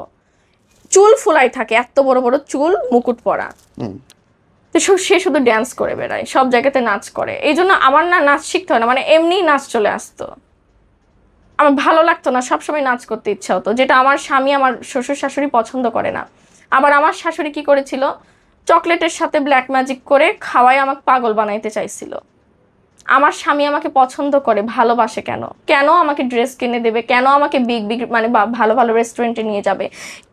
চুল ফুলাই থাকে, এত বড় বড় চুল, মুকুট পরা। তো সে শুধু ড্যান্স করে বেড়ায়, সব জায়গাতে নাচ করে। এই জন্য আমার না নাচ শিখতে হয় না, মানে এমনি নাচ চলে আসতো। আমার ভালো লাগতো না, সবসময় নাচ করতে ইচ্ছা হতো, যেটা আমার স্বামী, আমার শ্বশুর শাশুড়ি পছন্দ করে না। আবার আমার শাশুড়ি কি করেছিল, চকলেটের সাথে ব্ল্যাক ম্যাজিক করে খাওয়াই আমাকে পাগল বানাইতে চাইছিল। আমার স্বামী আমাকে পছন্দ করে, ভালোবাসে, কেন আমাকে ড্রেস কিনে দেবে, কেন আমাকে বিগ মানে ভালো ভালো রেস্টুরেন্টে নিয়ে যাবে,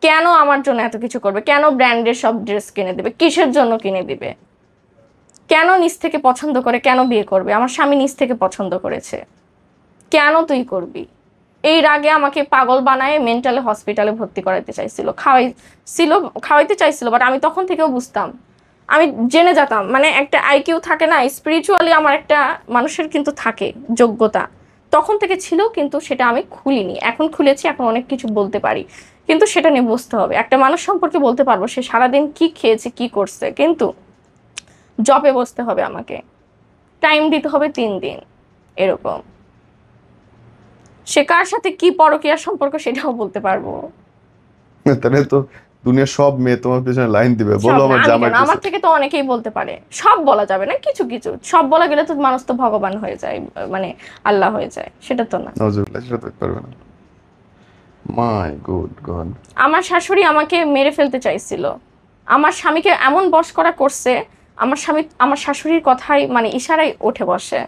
কেন আমার জন্য এত কিছু করবে, কেন ব্র্যান্ডের সব ড্রেস কিনে দেবে, কিসের জন্য কিনে দিবে, কেন নিজ থেকে পছন্দ করে কেন বিয়ে করবে? আমার স্বামী নিজ থেকে পছন্দ করেছে, কেন তুই করবি? এই রাগে আমাকে পাগল বানায় মেন্টাল হসপিটালে ভর্তি করাতে চাইছিল, খাওয়াইতে চাইছিল, বাট আমি তখন থেকেও বুঝতাম, আমি জেনে যেতাম, মানে একটা আইকিউ থাকে না, স্পিরিচুয়ালি আমার একটা মানুষের কিন্তু থাকে যোগ্যতা, তখন থেকে ছিল, কিন্তু সেটা আমি খুলিনি। এখন খুলেছি, এখন অনেক কিছু বলতে পারি, কিন্তু সেটা নিয়ে বুঝতে হবে। একটা মানুষ সম্পর্কে বলতে পারবো সে সারাদিন কি খেয়েছে কি করছে, কিন্তু জবে বসতে হবে, আমাকে টাইম দিতে হবে 3 দিন এরকম। সে কার সাথে কি পরকীয়ার সম্পর্ক সেটাও বলতে পারবো। তাহলে তো দুনিয়ার সব মেয়ে তোমার পেছনে লাইন দিবে, বলো আমার জামাই। আমার থেকে তো অনেকেই বলতে পারে, সব বলা যাবে না, কিছু কিছু সব বলা গেলে তো মানুষ তো ভগবান হয়ে যায়, মানে আল্লাহ হয়ে যায়, সেটা তো না। নাউজুবিল্লাহ, সেটা তো পারবে না। মাই গুড গড। আমার শাশুড়ি আমাকে মেরে ফেলতে চাইছিল, আমার স্বামীকে এমন বশ করা করছে, আমার স্বামী আমার শাশুড়ির কথাই মানে ইশারায় উঠে বসে।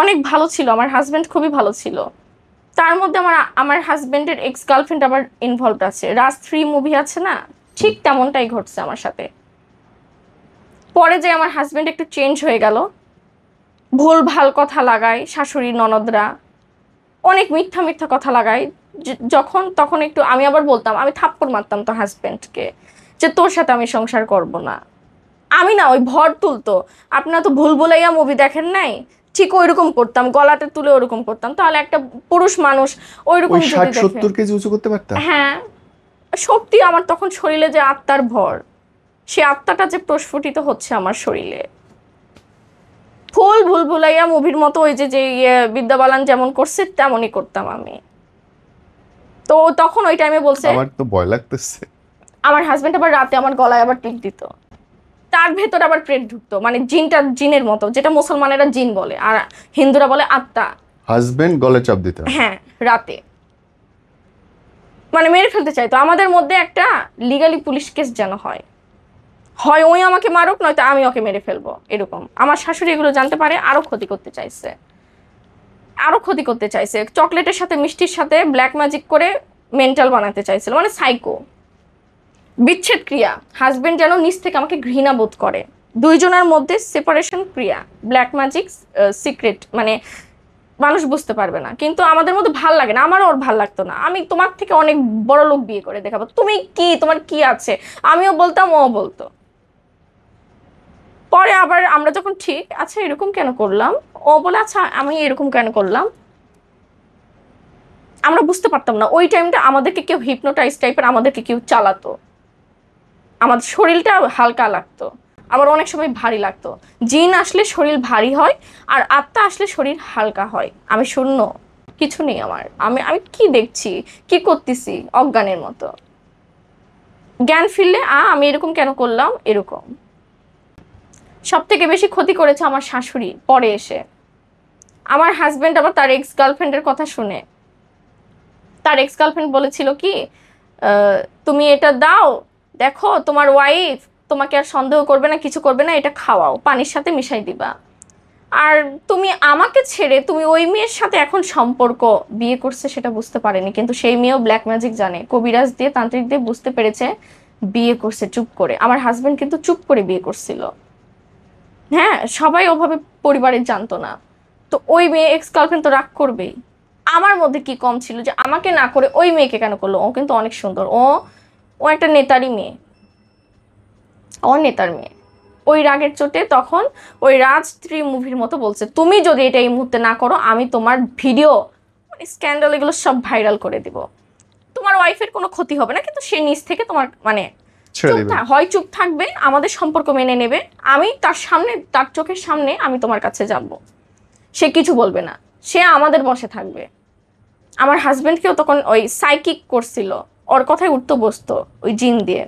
অনেক ভালো ছিল, আমার হাজবেন্ড খুবই ভালো ছিল, তার মধ্যে আমার হাজবেন্ডের এক্স গার্লফ্রেন্ড আবার ইনভলভ আছে। রাজ 3 মুভি আছে না, ঠিক তেমনটাই ঘটছে আমার সাথে। পরে যে আমার হাজবেন্ড একটু চেঞ্জ হয়ে গেল, ভুল ভাল কথা লাগায় শাশুড়ি ননদরা, অনেক মিথ্যা মিথ্যা কথা লাগায়, যখন তখন একটু আমি আবার বলতাম, আমি থাপ্পড় মারতাম তো হাজবেন্ডকে, যে তোর সাথে আমি সংসার করব না। আমি না ওই ভর তুলতো, আপনারা তো ভুল ভুলাইয়া মুভি দেখেন নাই, ঠিক ওইরকম করতাম, গলাটা তুলে ওরকম করতাম, তাহলে একটা পুরুষ মানুষ ওইরকম ওই যদি 60-70 দেখে। কেজি উঁচু করতে পারতা? হ্যাঁ, সত্যি আমার তখন শরীরে যে আত্মার ভর, সে আত্মাটা যে প্রস্ফুটিত হচ্ছে আমার শরীরে। ফুল ভুল ভুলাইয়া মুভির মতো ওই যে যে বিদ্যা বালান যেমন করছে তেমনই করতাম আমি। তো তখন ওই টাইমে বলছে, আমার তো ভয় লাগতেছে। আমার হাজবেন্ড আবার রাতে আমার গলায় আবার টিপ দিত, তার ভেতর আবার প্রেত ঢুকতো, মানে জিনটা জিনের মতো, যেটা মুসলমানেরা জিন বলে আর হিন্দুরা বলে আত্মা। হাজবেন্ড গলে চাপ দিতে? হ্যাঁ, রাতে মানে মেরে ফেলতে চাইতো। আমাদের মধ্যে একটা লিগালি পুলিশ কেস যেন হয়, হয় ওই আমাকে মারুক, নয়তো আমি ওকে মেরে ফেলবো, এরকম। আমার শাশুড়ি এগুলো জানতে পারে, আরো ক্ষতি করতে চাইছে, আরো ক্ষতি করতে চাইছে, চকলেটের সাথে মিষ্টির সাথে ব্ল্যাক ম্যাজিক করে মেন্টাল বানাতে চাইছিল, মানে সাইকো। বিচ্ছেদ ক্রিয়া, হাজবেন্ড যেন নিজ থেকে আমাকে ঘৃণা বোধ করে, দুইজনের মধ্যে সেপারেশন ক্রিয়া, ব্ল্যাক ম্যাজিক সিক্রেট, মানে মানুষ বুঝতে পারবে না, কিন্তু আমাদের মধ্যে ভাল লাগে না, আমারও ওর ভাল লাগতো না। আমি তোমার থেকে অনেক বড় লোক বিয়ে করে দেখাবো, তুমি কি, তোমার কি আছে, আমিও বলতাম, ও বলতো। পরে আবার আমরা যখন ঠিক আচ্ছা এরকম কেন করলাম, ও বলে আচ্ছা আমি এরকম কেন করলাম, আমরা বুঝতে পারতাম না ওই টাইমটা। আমাদেরকে কেউ হিপনোটাইজ টাইপের আমাদেরকে কেউ চালাতো, আমাদের শরীরটা হালকা লাগতো, আবার অনেক সময় ভারী লাগতো। জিন আসলে শরীর ভারী হয়, আর আত্মা আসলে শরীর হালকা হয়। আমি শূন্য, কিছু নেই আমার, আমি আমি কি দেখছি, কি করতেছি, অজ্ঞানের মতো। জ্ঞান ফিরলে আমি এরকম কেন করলাম, এরকম। সব থেকে বেশি ক্ষতি করেছে আমার শাশুড়ি পরে এসে। আমার হাজবেন্ড আবার তার এক্স গার্লফ্রেন্ডের কথা শুনে, তার এক্স গার্লফ্রেন্ড বলেছিল কি, তুমি এটা দাও, দেখো তোমার ওয়াইফ তোমাকে আর সন্দেহ করবে না, কিছু করবে না, এটা খাওয়াও, পানির সাথে মিশাই দিবা। আর তুমি আমাকে ছেড়ে তুমি ওই মেয়ের সাথে এখন সম্পর্ক, বিয়ে করছে সেটা বুঝতে পারেনি, কিন্তু সেই মেয়েও ব্ল্যাক ম্যাজিক জানে, কবিরাজ দিয়ে তান্ত্রিক দিয়ে বুঝতে পেরেছে, বিয়ে করছে চুপ করে। আমার হাজবেন্ড কিন্তু চুপ করে বিয়ে করছিল, হ্যাঁ, সবাই ওভাবে পরিবারের জানতো না। তো ওই মেয়ে এক্স গার্লফ্রেন্ড তো রাগ করবেই। আমার মধ্যে কি কম ছিল যে আমাকে না করে ওই মেয়েকে কেন করলো? ও কিন্তু অনেক সুন্দর, ও ও একটা নেতারই মেয়ে, ও নেতার মেয়ে। ওই রাগের চোটে তখন ওই রাজ 3 মুভির মতো বলছে, তুমি যদি এটা এই মুহূর্তে না করো, আমি তোমার ভিডিও, মানে স্ক্যান্ডাল, এগুলো সব ভাইরাল করে দিব, তোমার ওয়াইফের কোনো ক্ষতি হবে না, কিন্তু সে নিজ থেকে তোমার মানে হয় চুপ থাকবে, আমাদের সম্পর্ক মেনে নেবে, আমি তার সামনে, তার চোখের সামনে আমি তোমার কাছে যাব, সে কিছু বলবে না, সে আমাদের বসে থাকবে। আমার হাজবেন্ডকেও তখন ওই সাইকিক করছিল, ওর কথায় উঠতো বসতো ওই জিন দিয়ে,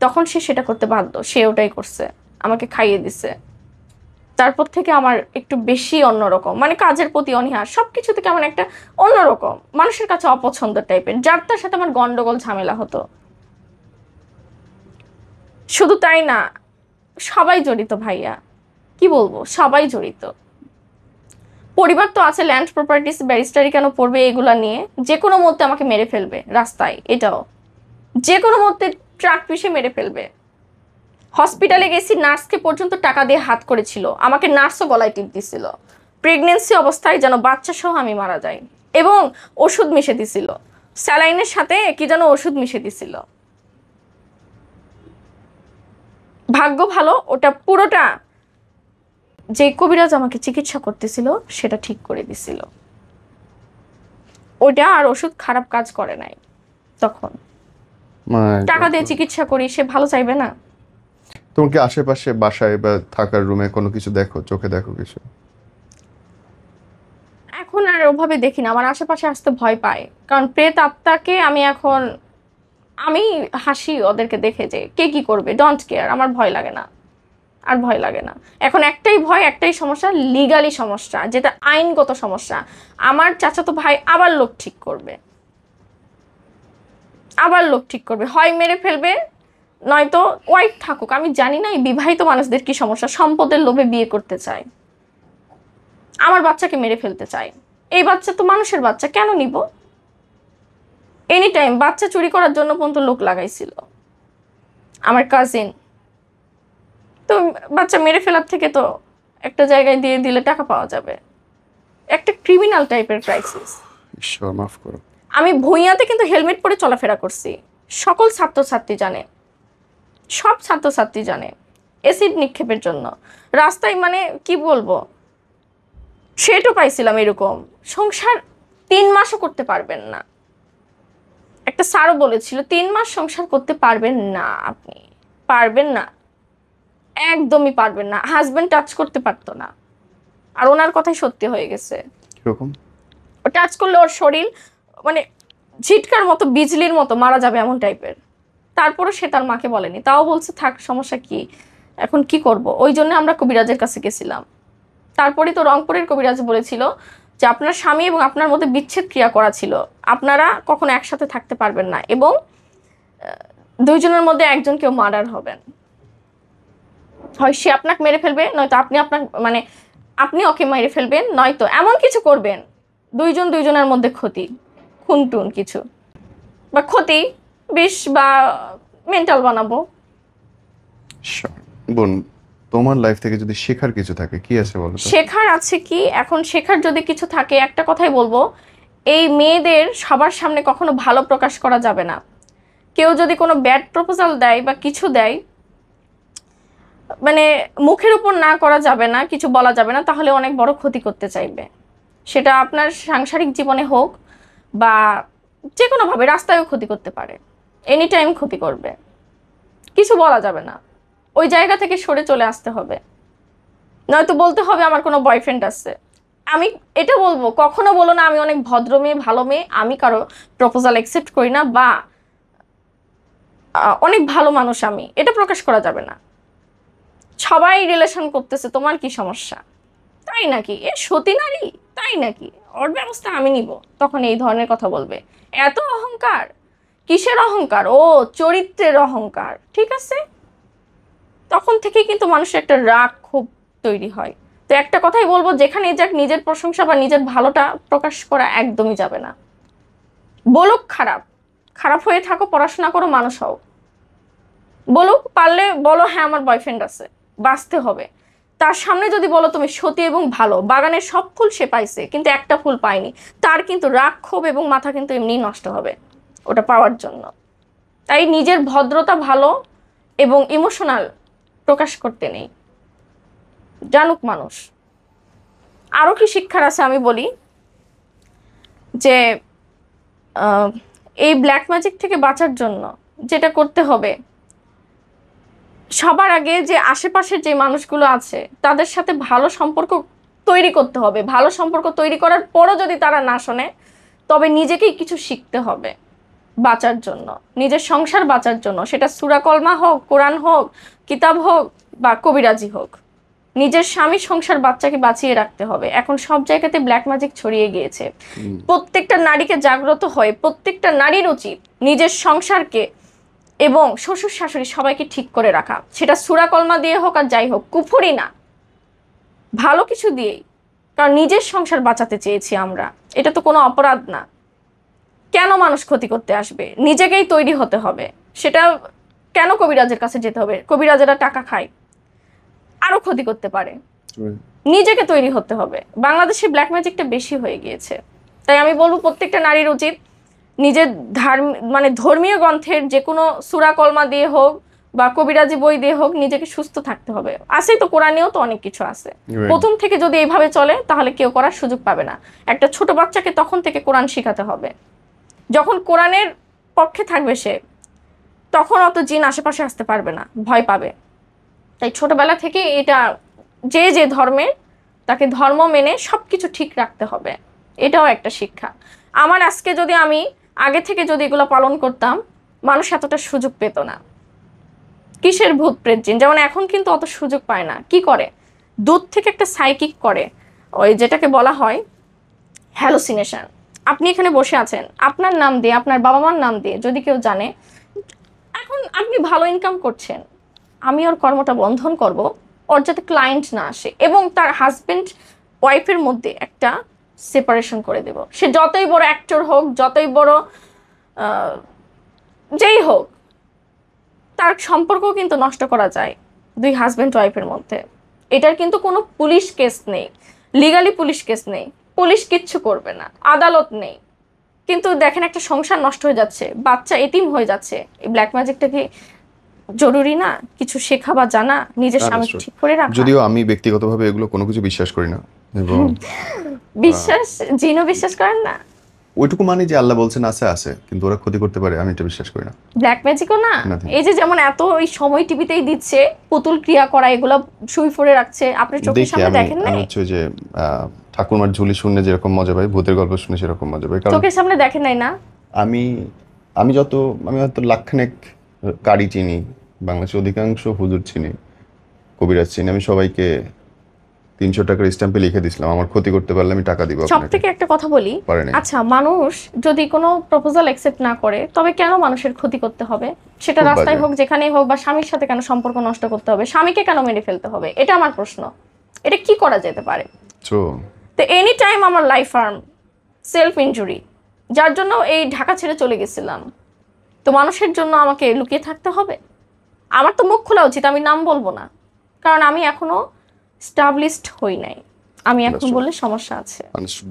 তখন সে সেটা করতে বাধ্য, সে ওটাই করছে, আমাকে খাইয়ে দিছে। তারপর থেকে আমার একটু বেশি অন্যরকম, মানে কাজের প্রতি অনীহা, সবকিছু থেকে আমার একটা অন্যরকম, মানুষের কাছে অপছন্দ টাইপের, যার তার সাথে আমার গন্ডগোল ঝামেলা হতো। শুধু তাই না, সবাই জড়িত ভাইয়া, কি বলবো, সবাই জড়িত। পরিবার তো আছে, ল্যান্ড প্রপার্টিস, ব্যারিস্টারি কেন পড়বে এগুলা নিয়ে, যে কোনো মুহূর্তে আমাকে মেরে ফেলবে রাস্তায়, এটাও যে কোনো মুহূর্তে ট্রাক পিষে মেরে ফেলবে, হসপিটালে গেছি, নার্সকে পর্যন্ত টাকা দিয়ে হাত করেছিল, আমাকে নার্সও গলায় টিপ দিছিল, প্রেগনেন্সি অবস্থায় যেন বাচ্চা সহ আমি মারা যাই, এবং ওষুধ মিশে দিছিল, স্যালাইনের সাথে কি যেন ওষুধ মিশে দিছিল। ভাগ্য ভালো ওটা পুরোটা যে কবিরাজ আমাকে চিকিৎসা করতেছিল সেটা ঠিক করে দিছিল, ওইটা আর ওষুধ খারাপ কাজ করে নাই। তখন টাকা দিয়ে চিকিৎসা করি, সে ভালো চাইবে না? তোমাকে আশেপাশে বাসায় বা থাকার রুমে কোনো কিছু দেখো, চোখে দেখো কিছু? এখন আর ওভাবে দেখি না, আমার আশেপাশে আসতে ভয় পায়, কারণ প্রেত আত্মাকে আমি হাসি ওদেরকে দেখে, যে কে কি করবে, ডোন্ট কেয়ার, আমার ভয় লাগে না, আর ভয় লাগে না। এখন একটাই ভয়, একটাই সমস্যা, লিগালি সমস্যা, যেটা আইনগত সমস্যা। আমার চাচাতো ভাই আবার লোক ঠিক করবে, হয় মেরে ফেলবে, নয়তো ওয়াইফ থাকুক। আমি জানি না এই বিবাহিত মানুষদের কি সমস্যা, সম্পদের লোভে বিয়ে করতে চায়, আমার বাচ্চাকে মেরে ফেলতে চায়। এই বাচ্চা তো মানুষের বাচ্চা, কেন নিব? এনি টাইম বাচ্চা চুরি করার জন্য পর্যন্ত লোক লাগাইছিল আমার কাজিন। তো বাচ্চা মেরে ফেলার থেকে তো একটা জায়গায় দিয়ে দিলে টাকা পাওয়া যাবে। একটা ক্রিমিনাল টাইপের ক্রাইসিস। ঈশ্বর মাফ করো। আমি ভুঁইয়াতে কিন্তু হেলমেট পরে চলাফেরা করছি, সকল ছাত্রছাত্রী জানে, সব ছাত্রছাত্রী জানে, অ্যাসিড নিক্ষেপের জন্য রাস্তায়, মানে কি বলবো, সেটও পাইছিলাম এরকম। সংসার 3 মাসও করতে পারবেন না, একটা স্যারও বলেছিল 3 মাস সংসার করতে পারবেন না, আপনি পারবেন না, একদমই পারবেন না। হাজবেন্ড টাচ করতে পারতো না, আর ওনার কথাই সত্যি হয়ে গেছে। কিরকম? ও টাচ করলে ওর শরীর মানে ঝিটকার মতো, বিজলির মতো মারা যাবে এমন টাইপের। তারপরে সে তার মাকে বলেনি, তাও বলছে থাক, সমস্যা কি, এখন কি করব। ওই জন্য আমরা কবিরাজের কাছে গেছিলাম। তারপরে তো রংপুরের কবিরাজ বলেছিল যে আপনার স্বামী এবং আপনার মধ্যে বিচ্ছেদ ক্রিয়া করা ছিল, আপনারা কখনো একসাথে থাকতে পারবেন না, এবং 2 জনের মধ্যে একজন কেউ মার্ডার হবেন, হয় সে আপনাকে মেরে ফেলবে, নয়তো আপনি ওকে মেরে ফেলবেন, নয়তো এমন কিছু করবেন 2 জন 2 জনের মধ্যে ক্ষতি, খুনটুন কিছু, বা ক্ষতি বিষ, বা মেন্টাল বানাবো। বোন, তোমার লাইফ থেকে যদি শেখার কিছু থাকে কি আছে বলো তো? শেখার আছে কি? এখন শেখার যদি কিছু থাকে, একটা কথাই বলবো, এই মেয়েদের সবার সামনে কখনো ভালো প্রকাশ করা যাবে না। কেউ যদি কোনো ব্যাড প্রপোজাল দেয় বা কিছু দেয়, মানে মুখের উপর না করা যাবে না, কিছু বলা যাবে না, তাহলে অনেক বড় ক্ষতি করতে চাইবে। সেটা আপনার সাংসারিক জীবনে হোক বা যে কোনোভাবে, রাস্তায়ও ক্ষতি করতে পারে, এনি টাইম ক্ষতি করবে, কিছু বলা যাবে না। ওই জায়গা থেকে সরে চলে আসতে হবে, নয়তো বলতে হবে আমার কোনো বয়ফ্রেন্ড আছে। আমি এটা বলবো, কখনো বলো না আমি অনেক ভদ্র মেয়ে, ভালো মেয়ে, আমি কারো প্রপোজাল অ্যাকসেপ্ট করি না, বা অনেক ভালো মানুষ আমি, এটা প্রকাশ করা যাবে না। সবাই রিলেশন করতেছে, তোমার কি সমস্যা, তাই নাকি, এ সতী নারী, তাই নাকি, ওর ব্যবস্থা আমি নিব, তখন এই ধরনের কথা বলবে। এত অহংকার, কিসের অহংকার? ও চরিত্রের অহংকার, ঠিক আছে। তখন থেকেই কিন্তু মানুষের একটা রাগ খুব তৈরি হয়। তো একটা কথাই বলবো, যেখানে যাক নিজের প্রশংসা বা নিজের ভালোটা প্রকাশ করা একদমই যাবে না। বলুক খারাপ, খারাপ হয়ে থাকো, পড়াশোনা করো, মানুষ হও, বলুক, পারলে বলো হ্যাঁ আমার বয়ফ্রেন্ড আছে, বাঁচতে হবে। তার সামনে যদি বলো তুমি সতী এবং ভালো, বাগানের সব ফুল সে পাইছে কিন্তু একটা ফুল পায়নি, তার কিন্তু রাগ, ক্ষোভ এবং মাথা কিন্তু এমনিই নষ্ট হবে ওটা পাওয়ার জন্য। তাই নিজের ভদ্রতা, ভালো এবং ইমোশনাল প্রকাশ করতে নেই, জানুক মানুষ। আরও কি শিক্ষার আছে আমি বলি, যে এই ব্ল্যাক ম্যাজিক থেকে বাঁচার জন্য যেটা করতে হবে, সবার আগে যে আশেপাশের যে মানুষগুলো আছে তাদের সাথে ভালো সম্পর্ক তৈরি করতে হবে। ভালো সম্পর্ক তৈরি করার পরও যদি তারা না শোনে, তবে নিজেকেই কিছু শিখতে হবে বাঁচার জন্য, নিজের সংসার বাঁচার জন্য। সেটা সূরা কলমা হোক, কোরআন হোক, কিতাব হোক, বা কবিরাজি হোক। নিজের স্বামী, সংসার, বাচ্চাকে বাঁচিয়ে রাখতে হবে। এখন সব জায়গাতে ব্ল্যাক ম্যাজিক ছড়িয়ে গিয়েছে। প্রত্যেকটা নারীকে জাগ্রত হয়ে, প্রত্যেকটা নারীর উচিত নিজের সংসারকে এবং শ্বশুর শাশুড়ি সবাইকে ঠিক করে রাখা। সেটা সূরা কলমা দিয়ে হোক আর যাই হোক, কুফরি না, ভালো কিছু দিয়েই। কারণ নিজের সংসার বাঁচাতে চেয়েছি আমরা, এটা তো কোনো অপরাধ না। কেন মানুষ ক্ষতি করতে আসবে? নিজেকেই তৈরি হতে হবে। সেটা কেন কবিরাজের কাছে যেতে হবে? কবিরাজেরা টাকা খায়, আরো ক্ষতি করতে পারে। নিজেকে তৈরি হতে হবে। বাংলাদেশে ব্ল্যাক ম্যাজিকটা বেশি হয়ে গিয়েছে। তাই আমি বলবো প্রত্যেকটা নারীর উচিত নিজের ধর্মীয় গ্রন্থের যে কোনো সূরা কলমা দিয়ে হোক বা কবিরাজি বই দিয়ে হোক নিজেকে সুস্থ থাকতে হবে। আছেই তো, কোরআনেও তো অনেক কিছু আছে। প্রথম থেকে যদি এইভাবে চলে তাহলে কেউ করার সুযোগ পাবে না। একটা ছোট বাচ্চাকে তখন থেকে কোরআন শেখাতে হবে। যখন কোরআনের পক্ষে থাকবে সে, তখন অত জিন আশেপাশে আসতে পারবে না, ভয় পাবে। তাই ছোটবেলা থেকে এটা যে ধর্মের, তাকে ধর্ম মেনে সবকিছু ঠিক রাখতে হবে। এটাও একটা শিক্ষা। আমার আজকে যদি আমি আগে থেকে যদি এগুলো পালন করতাম, মানুষ এতটা সুযোগ পেত না। কিসের ভূত প্রেত জিন, যেমন এখন কিন্তু অত সুযোগ পায় না। কি করে? দুধ থেকে একটা সাইকিক করে, ওই যেটাকে বলা হয় হ্যালুসিনেশন। আপনি এখানে বসে আছেন, আপনার নাম দিয়ে, আপনার বাবা মার নাম দিয়ে যদি কেউ জানে, এখন আপনি ভালো ইনকাম করছেন, আমি ওর কর্মটা বন্ধন করব, ওর যাতে ক্লায়েন্ট না আসে, এবং তার হাজবেন্ড ওয়াইফের মধ্যে একটা সেপারেশন করে দেব। সে যতই বড় অ্যাক্টর হোক, যতই বড় যেই হোক, তার সম্পর্ক কিন্তু নষ্ট করা যায় দুই হাজবেন্ড ওয়াইফের মধ্যে। এটার কিন্তু কোনো পুলিশ কেস নেই, লিগালি পুলিশ কেস নেই, পুলিশ কিচ্ছু করবে না, আদালত নেই। কিন্তু দেখেন একটা সংসার নষ্ট হয়ে যাচ্ছে, বাচ্চা এতিম হয়ে যাচ্ছে। এই ব্ল্যাক ম্যাজিকটা কি জরুরি না কিছু শেখা বা জানা, নিজের স্বামী ঠিক করে রাখা? যদিও আমি ব্যক্তিগতভাবে এগুলো কোনো কিছু বিশ্বাস করি না, এবং বিশ্বাস, জিনও বিশ্বাস করেন না? ওইটুকু মানে যে আল্লাহ বলছেন আছে আছে, কিন্তু ওরা ক্ষতি করতে পারে, আমি এটা বিশ্বাস করি না। ব্ল্যাক ম্যাজিকও না। এই যে যেমন এত ওই সময় টিভিতেই দিচ্ছে পুতুল ক্রিয়া করা, এগুলো সুই ফোরে রাখছে, আপনি চোখের সামনে দেখেন না? আমি হচ্ছে যে ঠাকুরমার ঝুলি শুনে যেরকম মজা পাই, ভূতের গল্প শুনে সেরকম মজা পাই। কারণ চোখের সামনে দেখেন নাই না? আমি হয়তো লাখখানেক কারি চিনি, বাংলাদেশের অধিকাংশ হুজুর চিনি, কবিরাজ চিনি। আমি সবাইকে 300 টাকার স্ট্যাম্পে লিখে দিছিলাম, আমার ক্ষতি করতে পারলে আমি টাকা দিব। সব থেকে একটা কথা বলি, আচ্ছা মানুষ যদি কোনো প্রপোজাল অ্যাকসেপ্ট না করে, তবে কেন মানুষের ক্ষতি করতে হবে? সেটা রাস্তায় হোক, যেখানেই হোক, বা স্বামীর সাথে কেন সম্পর্ক নষ্ট করতে হবে? স্বামীকে কেন মেরে ফেলতে হবে? এটা আমার প্রশ্ন। এটা কি করা যেতে পারে? তো এনি টাইম আমার লাইফ আর্ম সেলফ ইনজুরি, যার জন্য এই ঢাকা ছেড়ে চলে গেছিলাম। তো মানুষের জন্য আমাকে লুকিয়ে থাকতে হবে? আমার তো মুখ খোলা উচিত, আমি নাম বলবো না, কারণ আমি এখনো স্টাবলিশড হই নাই। আমি এখন বললে সমস্যা আছে।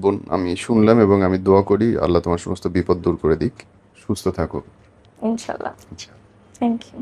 বোন, আমি শুনলাম এবং আমি দোয়া করি আল্লাহ তোমার সমস্ত বিপদ দূর করে দিক। সুস্থ থাকো ইনশাআল্লাহ। Thank you.